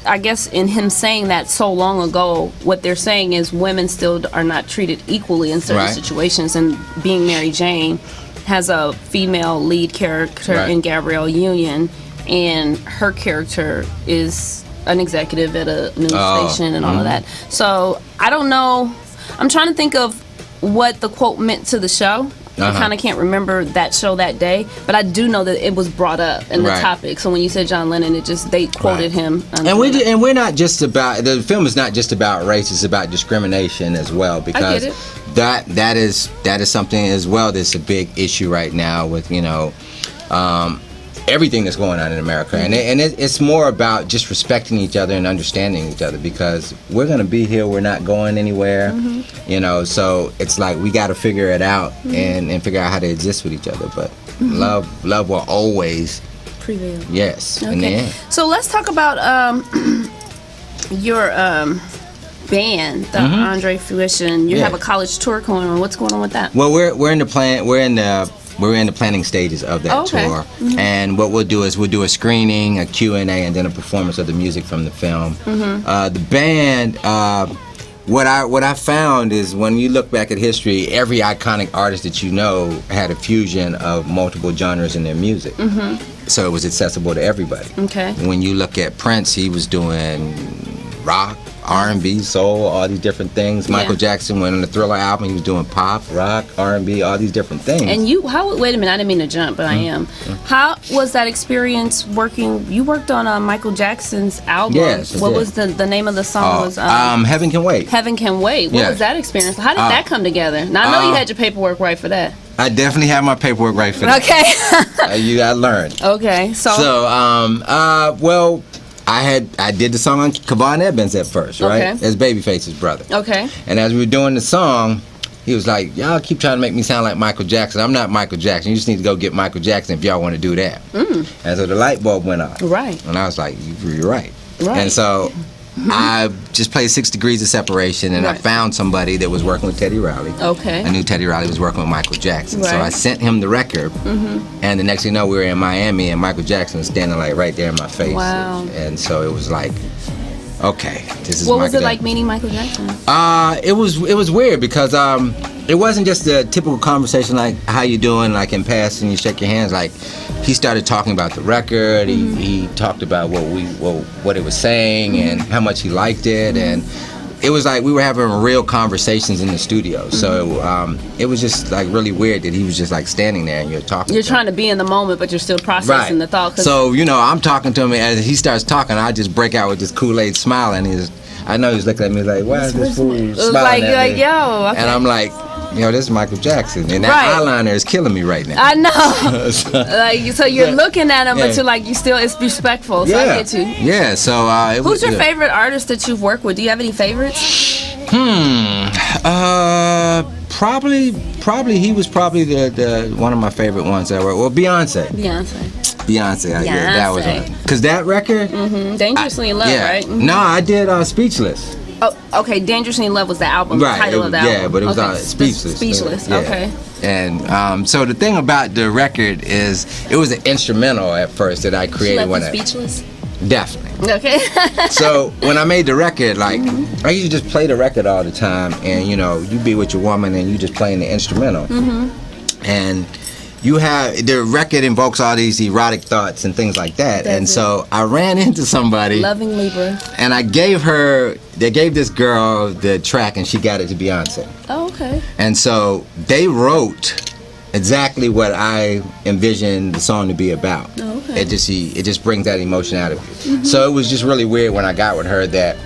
I guess in him saying that so long ago, what they're saying is women still are not treated equally in certain situations, and being Mary Jane has a female lead character in Gabrielle Union, and her character is an executive at a news station and all of that. So I don't know. I'm trying to think of what the quote meant to the show. I kind of can't remember that show that day, but I do know that it was brought up in the topic. So when you said John Lennon, they quoted him. And we're not just about, the film is not just about race; it's about discrimination as well, because that is something as well that's a big issue right now with everything that's going on in America, and it's more about just respecting each other and understanding each other, because we're gonna be here, we're not going anywhere, so it's like we got to figure it out and figure out how to exist with each other. But love will always prevail. Yes, in the end. So let's talk about your band, the Andre Fruition. You have a college tour going on. What's going on with that? Well, we're in the planning stages of that tour, and what we'll do is we'll do a screening, a Q&A, and then a performance of the music from the film. The band, what I found is when you look back at history, every iconic artist that had a fusion of multiple genres in their music, so it was accessible to everybody. Okay. When you look at Prince, he was doing rock, R&B, soul, all these different things. Michael Jackson went on the Thriller album. He was doing pop, rock, R&B, all these different things. And wait a minute, I didn't mean to jump, but I am. How was that experience working? You worked on Michael Jackson's album. Yes, what was the name of the song? Was Heaven Can Wait. Heaven Can Wait. What was that experience? How did that come together? Now, I know you had your paperwork right for that. I definitely have my paperwork right for that. Okay. I learned. Okay, well, I did the song on Kevon Edmonds at first, right? Okay. As Babyface's brother. Okay. And as we were doing the song, he was like, y'all keep trying to make me sound like Michael Jackson. I'm not Michael Jackson. You just need to go get Michael Jackson if y'all want to do that. And so the light bulb went off. Right. And I was like, you're right. Right. And so I just played 6 Degrees of Separation, and I found somebody that was working with Teddy Riley. Okay. I knew Teddy Riley was working with Michael Jackson. Right. So I sent him the record, and the next thing you know, we were in Miami, and Michael Jackson was standing like right there in my face. Wow. And so it was like, okay, this is What Michael was it Jackson. like meeting Michael Jackson? It was weird because it wasn't just a typical conversation like how you doing, like in passing, you shake your hands. Like he started talking about the record. He talked about what it was saying and how much he liked it, and it was like we were having real conversations in the studio. So it was just like really weird that he was just like standing there and you're talking. You're to trying him. to be in the moment, but you're still processing the thought. 'Cause So I'm talking to him, and as he starts talking, I just break out with this Kool-Aid smile, and I know he's looking at me like, "Why is this fool it was smiling at like, me?" yo, okay. And I'm like, this is Michael Jackson, and that Right. eyeliner is killing me right now. I know. Like, so you're looking at him, but Yeah. you're like, it's respectful. So I get you. Yeah. So it was. Who's your favorite artist that you've worked with? Do you have any favorites? Probably he was probably the one of my favorite ones I worked. Well, Beyonce. Beyonce. Yeah, that was Beyonce. on. Cause that record. Dangerously in Love, Yeah. right? No, I did Speechless. Oh, okay. Dangerously in Love was the album, Right. the title of the album. Yeah, but it was okay. on Speechless. Speechless. Yeah. Okay. And so the thing about the record is it was an instrumental at first that I created when I Speechless. definitely. Okay. So when I made the record, like I used to just play the record all the time, and you be with your woman and you just playing the instrumental, and you have the record invokes all these erotic thoughts and things like that. And so I ran into somebody, Loving Libra. and they gave this girl the track, and she got it to Beyonce. Oh, okay. And so they wrote exactly what I envisioned the song to be about. Oh, okay. It just brings that emotion out of you. So it was just really weird when I got with her that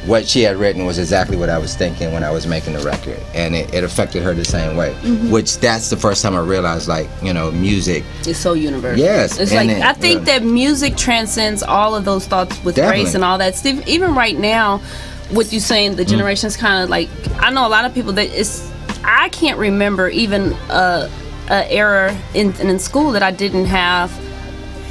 what she had written was exactly what I was thinking when I was making the record, and it affected her the same way. Which that's the first time I realized, like, music. It's so universal. Yes, It's and like, it- I think that music transcends all of those thoughts with Definitely. race and all that. Steve, even right now, what you saying, the generation's kind of like, I know a lot of people that I can't remember even a era in school that I didn't have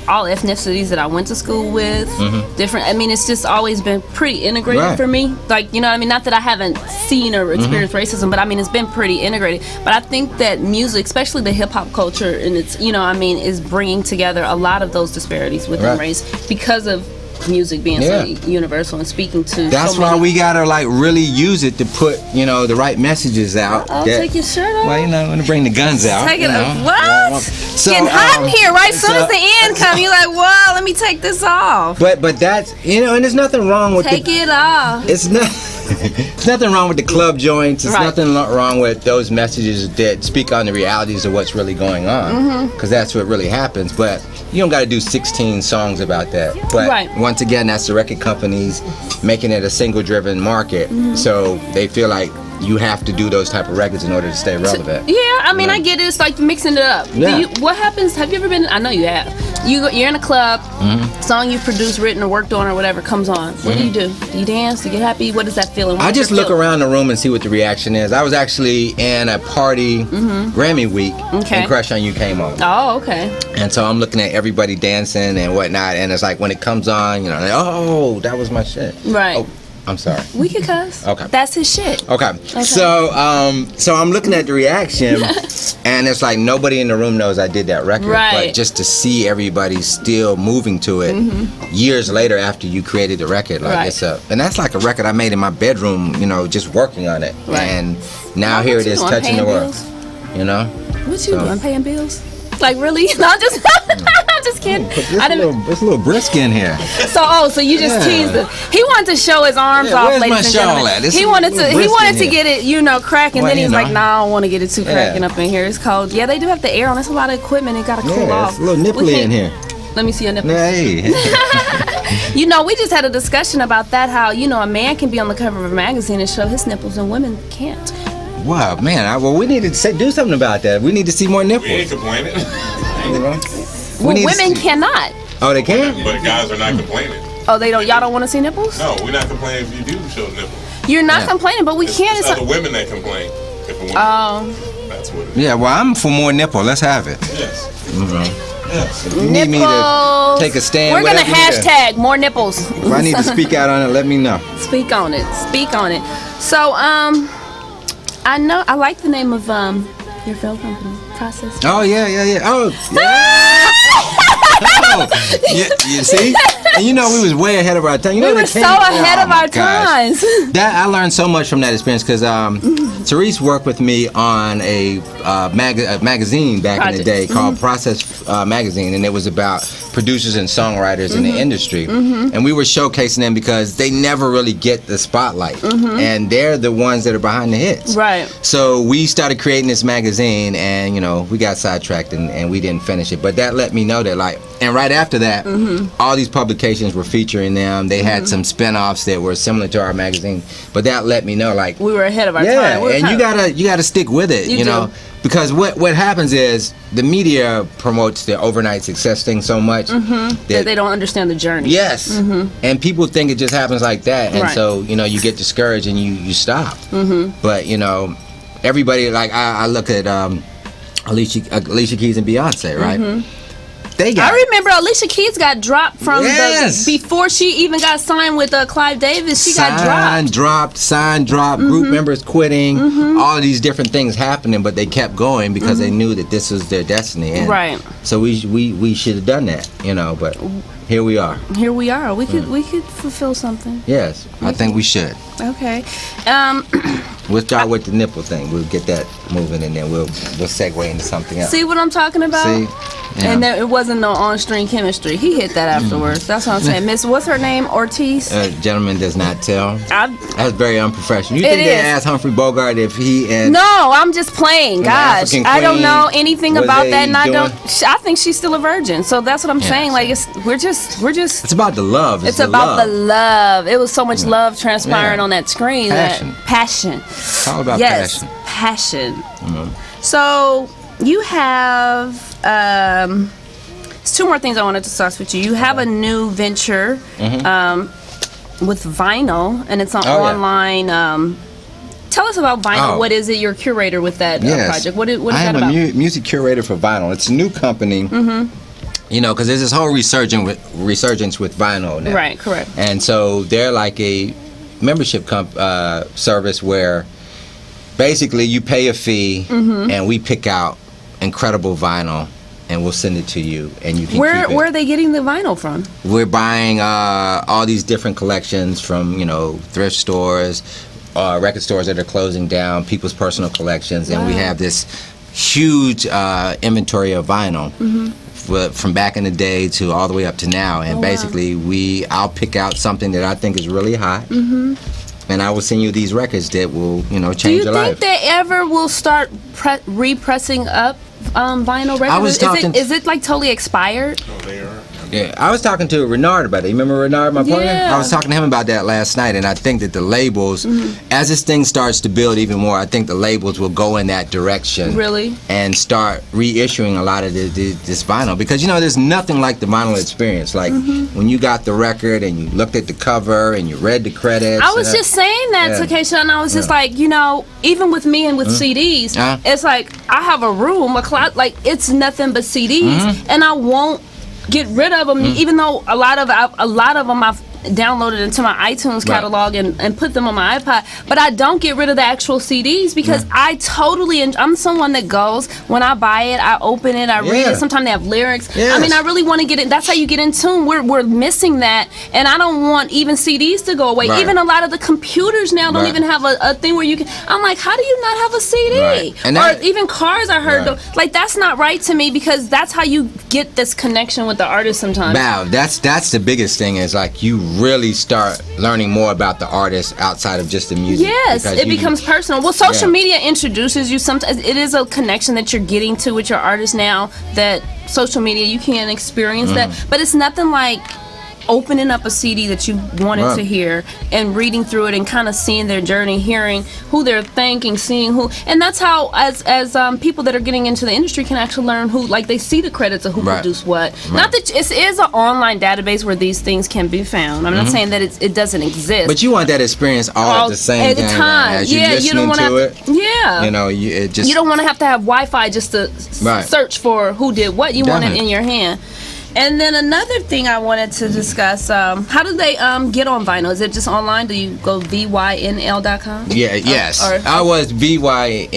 all ethnicities that I went to school with, different. I mean, it's just always been pretty integrated Right. for me. Like, what I mean? Not that I haven't seen or experienced racism, but I mean, it's been pretty integrated. But I think that music, especially the hip hop culture, and it's, is bringing together a lot of those disparities within Right. race because of music being so universal and speaking to. That's so why many. we gotta like really use it to put the right messages out. Oh, that- take your shirt off. Well, I'm gonna bring the guns out. Take it you off. know. What? So, Getting hot in here, right? As soon so- as the end come, you're like, "Wow, let me take this off." But that's and there's nothing wrong with Take it off. It's not. There's nothing wrong with the club joints. There's Right. nothing wrong with those messages that speak on the realities of what's really going on, because that's what really happens. But you don't got to do 16 songs about that. But Right. once again, that's the record companies making it a single-driven market, so they feel like you have to do those type of records in order to stay relevant. Yeah, I mean, I get it. It's like mixing it up. Yeah. What happens? Have you ever been? I know you have. You're in a club, song you've produced, written, or worked on, or whatever comes on. What do? Do you dance? Do you get happy? What does that feel? I just look around the room and see what the reaction is. I was actually in a party, Grammy week, Okay. and Crush on You came on. Oh, okay. And so I'm looking at everybody dancing and whatnot, and it's like when it comes on, like, oh, that was my shit. Right. Oh, I'm sorry. We could cuss. Okay. That's his shit. Okay. So I'm looking at the reaction, and it's like nobody in the room knows I did that record. Right. But just to see everybody still moving to it years later after you created the record, like Right. and that's like a record I made in my bedroom, just working on it. Right. And now What here you it is doing, touching the paying world. bills? What you So- doing? Paying bills? Like, really? No, I'm just I'm just kidding. I didn't. It's a little brisk in here. So you just Yeah. teased it. He wanted to show his arms Yeah, off, where's ladies my and shawl gentlemen. at? It's He a wanted little to brisk in get it, cracking. Well, Then he's like, know. "Nah, I don't want to get it too Yeah. cracking up in here. It's cold." Yeah, they do have the air on. It's a lot of equipment. It gotta cool Yeah, off. it's a little We nipply can't- in here. Let me see your nipples. Hey. We just had a discussion about that. How a man can be on the cover of a magazine and show his nipples, and women can't. Wow, man. We need to do something about that. We need to see more We ain't nipples. complaining, You know? Well, need to women see- cannot. Oh, they can? but guys are not complaining. Oh, they don't. Y'all don't want to see nipples? No, we're not complaining if you do show nipples. You're not complaining, but we can't. It's It's other women that complain. If a woman, that's what it is. Yeah, well, I'm for more nipple. Let's have it. Yes. If you need me to Nipples. take a stand, We're gonna whatever you need to- hashtag more nipples. If I need to speak out on it, let me know. Speak on it. Speak on it. So, I know I like the name of your film company, Process. Oh, yeah. Oh, yeah. Oh, you see? And you know, we was way ahead of our time. You know, We were the so Kings- ahead oh of my our gosh. times. That I learned so much from that experience because Therese worked with me on a magazine back in the day called Process Magazine, and it was about producers and songwriters in the industry. And we were showcasing them because they never really get the spotlight, and they're the ones that are behind the hits. Right. So we started creating this magazine, and you know, we got sidetracked and we didn't finish it. But that let me know that, like, and right after that, all these publications were featuring them. They had some spin-offs that were similar to our magazine, but that let me know, like, We were ahead of our yeah, time. We were and kind you gotta stick with it, You you do. know, because what happens is the media promotes the overnight success thing so much that they don't understand the journey. yes, and people think it just happens like that, and Right. so you know you get discouraged and you stop. But you know, everybody, like I look at Alicia Keys and Beyonce, right? They got I remember Alicia Keys got dropped from Yes. before she even got signed with Clive Davis. She got dropped. sign dropped, group members quitting, all of these different things happening, but they kept going because they knew that this was their destiny. And Right. So we should have done that, you know, but here we are. Here we are. We could fulfill something. Yes, I think we should. Okay. We'll start with the nipple thing. We'll get that moving, and then we'll segue into something else. See what I'm talking about? See? Yeah. And it wasn't no on-screen chemistry. He hit that afterwards. That's what I'm saying. Miss, what's her name? Ortiz? Gentleman does not tell. I- That's very unprofessional. You It think they is. asked Humphrey Bogart if he and No, I'm just playing. Gosh, African I don't Queen, know anything was about they that, and I doing- don't. I think she's still a virgin. So that's what I'm saying. Like we're just. it's about the love. It's about the love. It was so much love transpiring Yeah. on that screen. Passion. That passion. It's all about Yes, passion. passion. So you have. There's two more things I wanted to discuss with you. You have a new venture with vinyl, and it's an Oh, yeah. online. Tell us about vinyl. Oh. What is it? You're a curator with that project. What is I that am about? a music curator for vinyl. It's a new company. You know, because there's this whole resurgence with vinyl now. Right, correct. And so they're like a membership service where basically you pay a fee and we pick out incredible vinyl and we'll send it to you and you can keep it. Where are they getting the vinyl from? We're buying all these different collections from, you know, thrift stores, record stores that are closing down, people's personal collections, and we have this huge inventory of vinyl from back in the day to all the way up to now. And basically, I'll pick out something that I think is really hot, and I will send you these records that will, you know, Do change you your think life. they ever will start repressing up vinyl records? I was talking- Is it like totally expired? Yeah, I was talking to Renard about it. You remember Renard, my partner? Yeah. I was talking to him about that last night, and I think that the labels, as this thing starts to build even more, I think the labels will go in that direction. Really? And start reissuing a lot of this vinyl. Because, you know, there's nothing like the vinyl experience. Like, when you got the record and you looked at the cover and you read the credits. I was just saying that to Keisha, and I was just like, you know, even with me and with CDs, it's like I have a room, a closet, like it's nothing but CDs, and I won't get rid of them, even though a lot of them I've downloaded into my iTunes catalog and put them on my iPod, but I don't get rid of the actual CDs because I totally I'm someone that goes, when I buy it, I open it, I read it. Sometimes they have lyrics. I mean, I really want to get it. That's how you get in tune. We're missing that, and I don't want even CDs to go away. Even a lot of the computers now don't even have a thing where you can. I'm like, how do you not have a CD? And or even cars, I heard like that's not right to me, because that's how you get this connection with the artist sometimes. Wow, that's the biggest thing, is like you really start learning more about the artist outside of just the music. Yes, because it becomes personal. Well, social Yeah. media introduces you. Sometimes it is a connection that you're getting to with your artist now. That social media, you can experience that, but it's nothing like opening up a CD that you wanted to hear and reading through it and kind of seeing their journey, hearing who they're thanking, seeing who, and that's how as people that are getting into the industry can actually learn who, like they see the credits of who produced what. Not that it is an online database where these things can be found. I'm not saying that it doesn't exist. But you want that experience all at the same time. As you're listening you don't to wanna, it. Yeah. You know, it just. You don't want to have Wi-Fi just to search for who did what. You want it in your hand. And then another thing I wanted to discuss, how do they get on vinyl? Is it just online? Do you go vynl.com? Yeah, yes. I was Okay,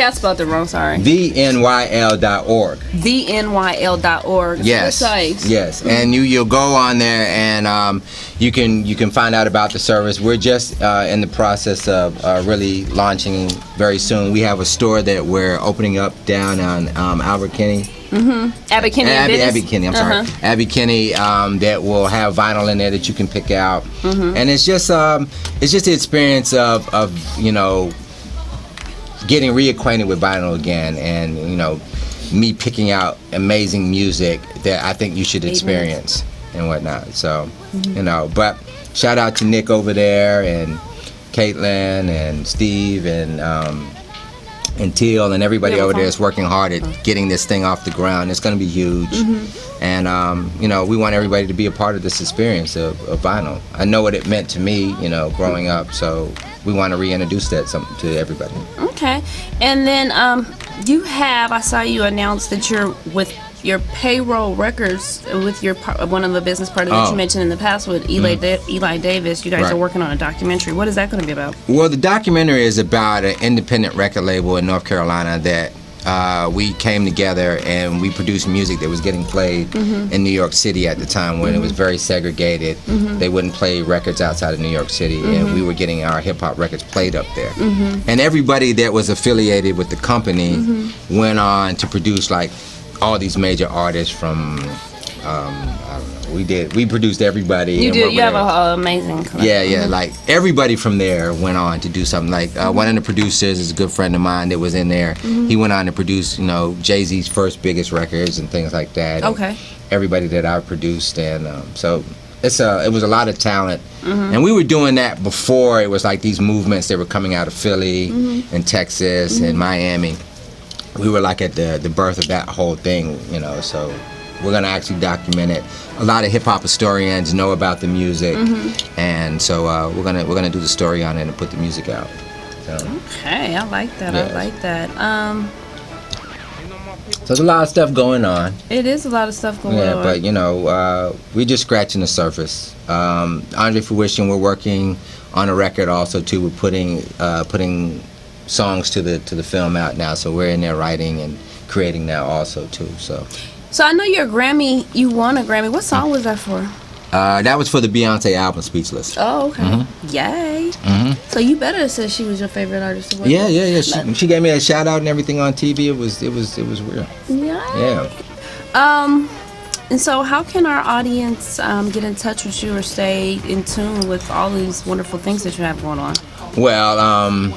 I spelled it wrong, sorry. VNYL.org. VNYL.org. Yes. Precise. Yes. And you'll go on there and you can find out about the service. We're just in the process of really launching very soon. We have a store that we're opening up down on Albert Kinney. Abbey Kinney. Abby Kinney, I'm sorry. Abby Kinney, that will have vinyl in there that you can pick out. And it's just the experience of getting reacquainted with vinyl again, and me picking out amazing music that I think you should experience and whatnot. So but shout out to Nick over there, and Caitlin and Steve and Teal and everybody over there is working hard at getting this thing off the ground. It's going to be huge. And we want everybody to be a part of this experience of vinyl. I know what it meant to me, growing up, so we want to reintroduce that to everybody. Okay. And then I saw you announce that you're with your Payroll Records with your one of the business partners that you mentioned in the past with Eli Davis. You guys are working on a documentary. What is that going to be about? Well, the documentary is about an independent record label in North Carolina that we came together and we produced music that was getting played in New York City at the time when it was very segregated. They wouldn't play records outside of New York City, and we were getting our hip-hop records played up there. And everybody that was affiliated with the company went on to produce like all these major artists from I don't know. We produced everybody. You have an amazing collection. Yeah. Like everybody from there went on to do something. Like one of the producers is a good friend of mine that was in there. He went on to produce, Jay-Z's first biggest records and things like that. Okay. Everybody that I produced, and so it was a lot of talent. And we were doing that before it was like these movements that were coming out of Philly and Texas and Miami. We were like at the birth of that whole thing, so we're gonna actually document it. A lot of hip hop historians know about the music, and so we're gonna do the story on it and put the music out. So, okay, I like that. Yes. I like that. So there's a lot of stuff going on. It is a lot of stuff going on. Yeah, but we're just scratching the surface. Andre Fruition, we're working on a record also too. We're putting songs to the film out now, so we're in there writing and creating now also too. So I know you won a Grammy. What song was that for? that was for the Beyonce album Speechless. Oh, okay. Yay. So you better have said she was your favorite artist to work with. Yeah. She gave me a shout out and everything on TV. It was real. Yeah. And so how can our audience get in touch with you or stay in tune with all these wonderful things that you have going on? Well,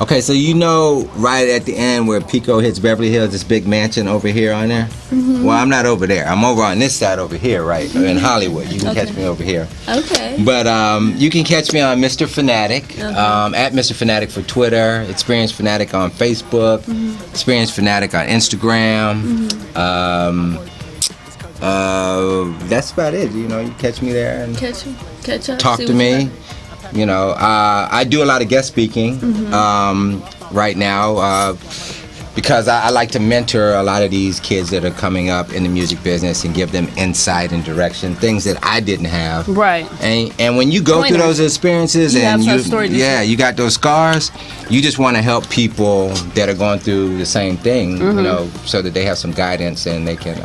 okay, so right at the end where Pico hits Beverly Hills, this big mansion over here on there? Well, I'm not over there. I'm over on this side over here, right, in Hollywood. You can catch me over here. Okay. But you can catch me on Mr. Fanatic, at Mr. Fanatic for Twitter, Experience Fanatic on Facebook, Experience Fanatic on Instagram. That's about it. You catch me there and Catch up. talk to me. I do a lot of guest speaking right now because I like to mentor a lot of these kids that are coming up in the music business and give them insight and direction, things that I didn't have. Right. And when you go through those experiences and you got those scars, you just want to help people that are going through the same thing, so that they have some guidance and they can,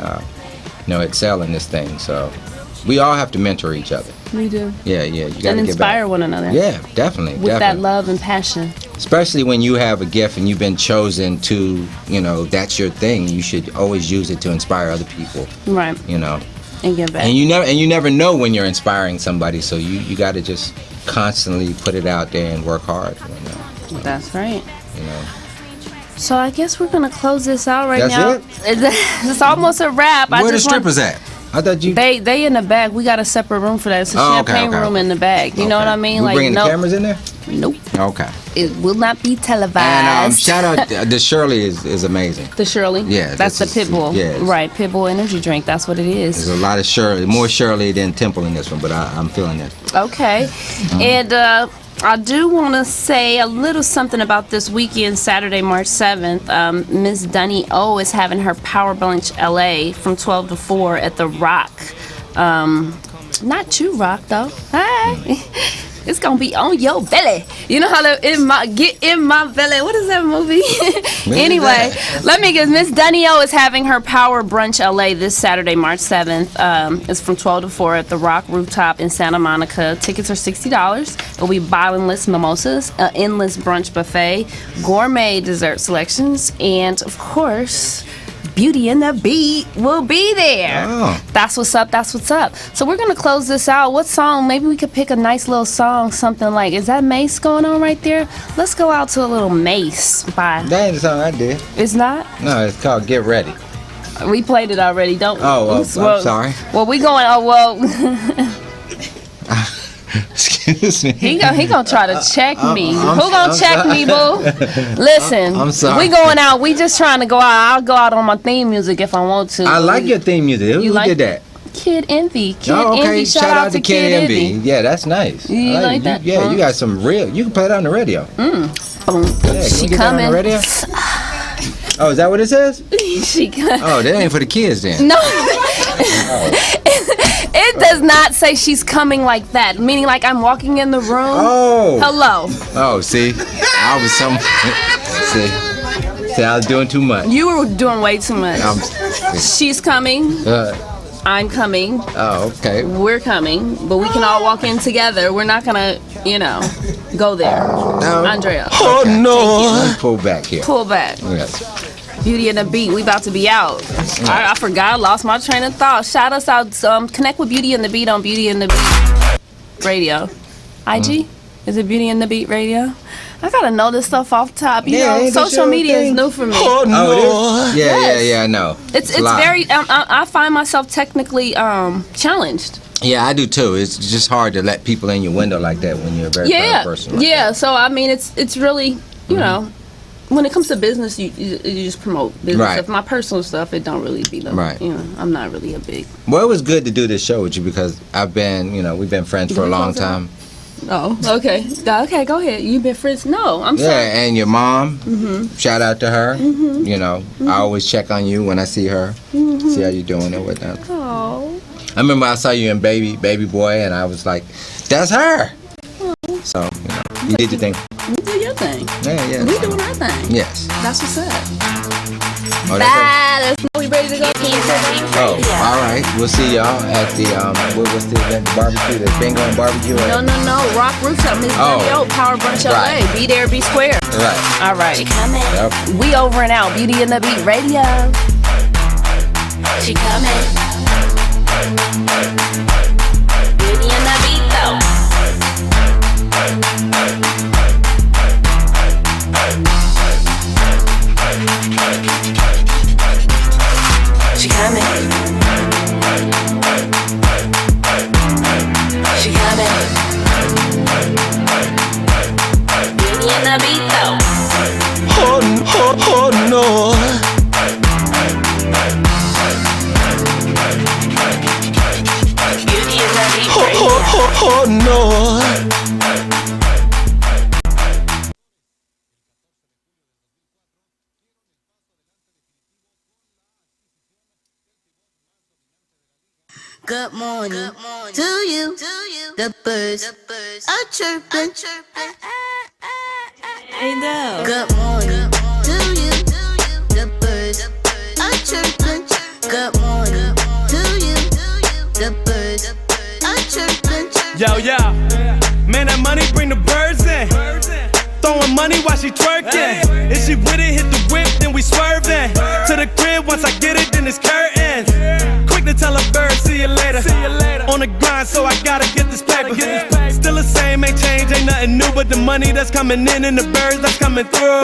excel in this thing. So we all have to mentor each other. We do. Yeah. You got to inspire one another. Yeah, definitely. With that love and passion. Especially when you have a gift and you've been chosen to, that's your thing. You should always use it to inspire other people. Right. And give back. And you never know when you're inspiring somebody. So you got to just constantly put it out there and work hard. That's right. So I guess we're gonna close this out right now. That's it? It's almost a wrap. Where the strippers at? I thought you. They in the back. We got a separate room for that. It's a champagne room in the back. You know what I mean? We bringing the cameras in there? Nope. Okay. It will not be televised. And shout out, the Shirley is amazing. The Shirley? Yeah. That's the Pitbull. Yeah. Right, Pitbull energy drink. That's what it is. There's a lot of Shirley, more Shirley than Temple in this one, but I'm feeling it. Okay. And I do want to say a little something about this weekend, Saturday, March 7th. Miss Dunny O is having her Power Brunch LA from 12 to 4 at The Rock. Not True Rock, though. Hey. It's gonna be on your belly. You know how to get in my belly. What is that movie? Anyway, let me guess. Miss Dunny O is having her Power Brunch LA this Saturday, March 7th. It's from 12 to 4 at the Rock Rooftop in Santa Monica. Tickets are $60. It'll be bottomless mimosas, an endless brunch buffet, gourmet dessert selections, and of course, Beauty and the Beat will be there. Oh. That's what's up. That's what's up. So we're gonna close this out. What song? Maybe we could pick a nice little song. Something like, is that Mace going on right there? Let's go out to a little Mace by. That ain't the song I did. It's not. No, it's called Get Ready. We played it already. Don't. Oh, I'm sorry. Well, we going. Oh well. Excuse me. He gonna try to check me. Who gonna check me, boo? Listen, I'm sorry. We going out. We just trying to go out. I'll go out on my theme music if I want to. I like your theme music. Who like did that? Kid Envy. Kid Oh, okay. Envy. Shout out to Kid Envy. Yeah, that's nice. You I like that? Yeah, you got some real. You can play it on the radio. Boom. Yeah, She can we get that coming. on the radio? Oh, is that what it says? She coming. Oh, that ain't for the kids then. No. It does not say she's coming like that. Meaning like I'm walking in the room. Oh. Hello. Oh, see, I was see, I was doing too much. You were doing way too much. She's coming. I'm coming. Oh, okay. We're coming. But we can all walk in together. We're not gonna, go there. No. Andrea. Oh no. Let me pull back here. Pull back. Yes. Beauty and the Beat. We about to be out. I forgot. I lost my train of thought. Shout us out. Connect with Beauty and the Beat on Beauty and the Beat Radio. IG? Is it Beauty and the Beat Radio? I gotta know this stuff off top. You know, social media is new for me. Oh no. Yeah, I know. It's very. I find myself technically challenged. Yeah, I do too. It's just hard to let people in your window like that when you're a very proud person. Like that. So I mean, it's really when it comes to business, you just promote business Right. stuff. My personal stuff, it don't really be the Right. I'm not really a big. Well, it was good to do this show with you because I've been, we've been friends for a long time. Oh, okay. Okay, go ahead. You've been friends? No, I'm sorry. Yeah, and your mom. Shout out to her. I always check on you when I see her, see how you're doing and whatnot. Oh. I remember I saw you in Baby Boy, and I was like, "That's her." So you did your thing. You do your thing. Yeah. We doing our thing. Yes. That's what's up. Oh, Bye. Let's know we ready to go. Oh, all right. We'll see y'all at the what's the event? The barbecue. The bingo and barbecue. No. Rock Rooftop, Miss Danielle, Power Brunch LA. Right. Be there, be square. Right. All right. Yep. We over and out. Beauty and the Beat Radio. She coming. Beauty and the Beat though. She coming. She coming. Beauty and the Beat though. Oh no. Beauty and the Beat Oh no. Good morning to you. The birds are chirping. Hey now. Good morning to you. The birds are chirping. Good morning to you. The birds are chirping. Yo, man, that money bring the birds in. Throwing money while she twerking. If she with it, hit the whip, then we swerving. To the crib, once I get it, then it's curtains. Quick to tell a bird, see you later. On the grind, so I gotta get this paper. Still the same, ain't changed, ain't nothing new, but the money that's coming in and the birds that's coming through.